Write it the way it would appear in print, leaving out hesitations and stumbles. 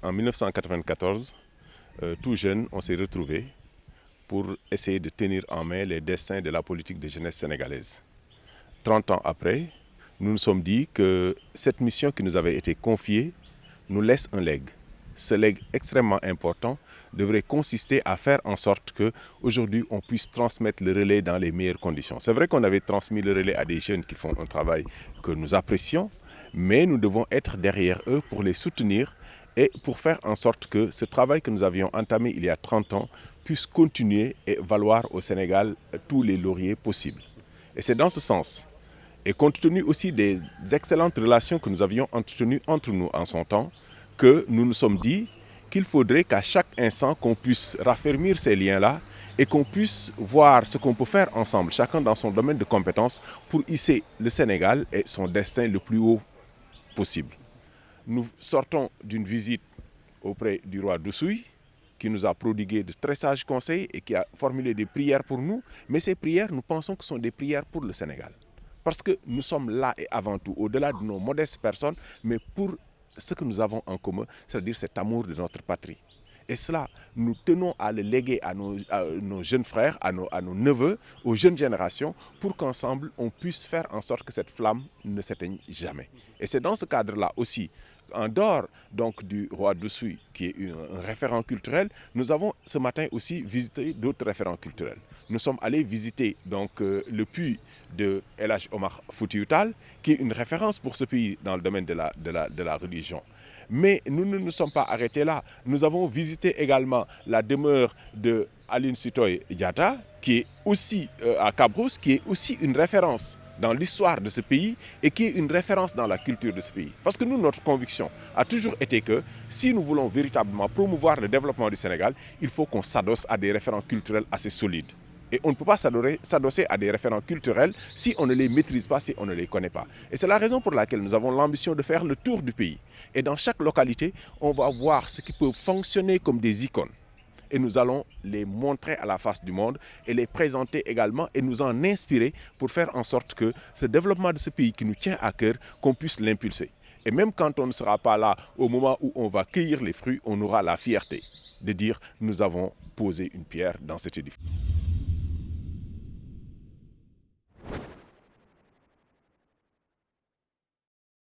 En 1994, tout jeune, on s'est retrouvés pour essayer de tenir en main les destins de la politique de jeunesse sénégalaise. 30 ans après, nous nous sommes dit que cette mission qui nous avait été confiée nous laisse un legs. Ce legs extrêmement important devrait consister à faire en sorte qu'aujourd'hui on puisse transmettre le relais dans les meilleures conditions. C'est vrai qu'on avait transmis le relais à des jeunes qui font un travail que nous apprécions, mais nous devons être derrière eux pour les soutenir et pour faire en sorte que ce travail que nous avions entamé il y a 30 ans puisse continuer et valoir au Sénégal tous les lauriers possibles. Et c'est dans ce sens, et compte tenu aussi des excellentes relations que nous avions entretenues entre nous en son temps, que nous nous sommes dit qu'il faudrait qu'à chaque instant qu'on puisse raffermir ces liens-là et qu'on puisse voir ce qu'on peut faire ensemble, chacun dans son domaine de compétences, pour hisser le Sénégal et son destin le plus haut possible. Nous sortons d'une visite auprès du roi d'Oussouye, qui nous a prodigué de très sages conseils et qui a formulé des prières pour nous. Mais ces prières, nous pensons que ce sont des prières pour le Sénégal. Parce que nous sommes là et avant tout, au-delà de nos modestes personnes, mais pour ce que nous avons en commun, c'est-à-dire cet amour de notre patrie. Et cela, nous tenons à le léguer à nos jeunes frères, à nos neveux, aux jeunes générations, pour qu'ensemble, on puisse faire en sorte que cette flamme ne s'éteigne jamais. Et c'est dans ce cadre-là aussi, en dehors donc du roi d'Oussouye, qui est un référent culturel, nous avons ce matin aussi visité d'autres référents culturels. Nous sommes allés visiter donc, le puits de El Hadj Omar Foutiyou Tall, qui est une référence pour ce pays dans le domaine de la religion. Mais nous ne nous sommes pas arrêtés là. Nous avons visité également la demeure de Aline Sitoé Diatta, qui est aussi à Cabrousse, qui est aussi une référence dans l'histoire de ce pays et qui est une référence dans la culture de ce pays. Parce que nous, notre conviction a toujours été que si nous voulons véritablement promouvoir le développement du Sénégal, il faut qu'on s'adosse à des référents culturels assez solides. Et on ne peut pas s'adosser à des référents culturels si on ne les maîtrise pas, si on ne les connaît pas. Et c'est la raison pour laquelle nous avons l'ambition de faire le tour du pays. Et dans chaque localité, on va voir ce qui peut fonctionner comme des icônes. Et nous allons les montrer à la face du monde et les présenter également et nous en inspirer pour faire en sorte que ce développement de ce pays qui nous tient à cœur, qu'on puisse l'impulser. Et même quand on ne sera pas là au moment où on va cueillir les fruits, on aura la fierté de dire nous avons posé une pierre dans cet édifice.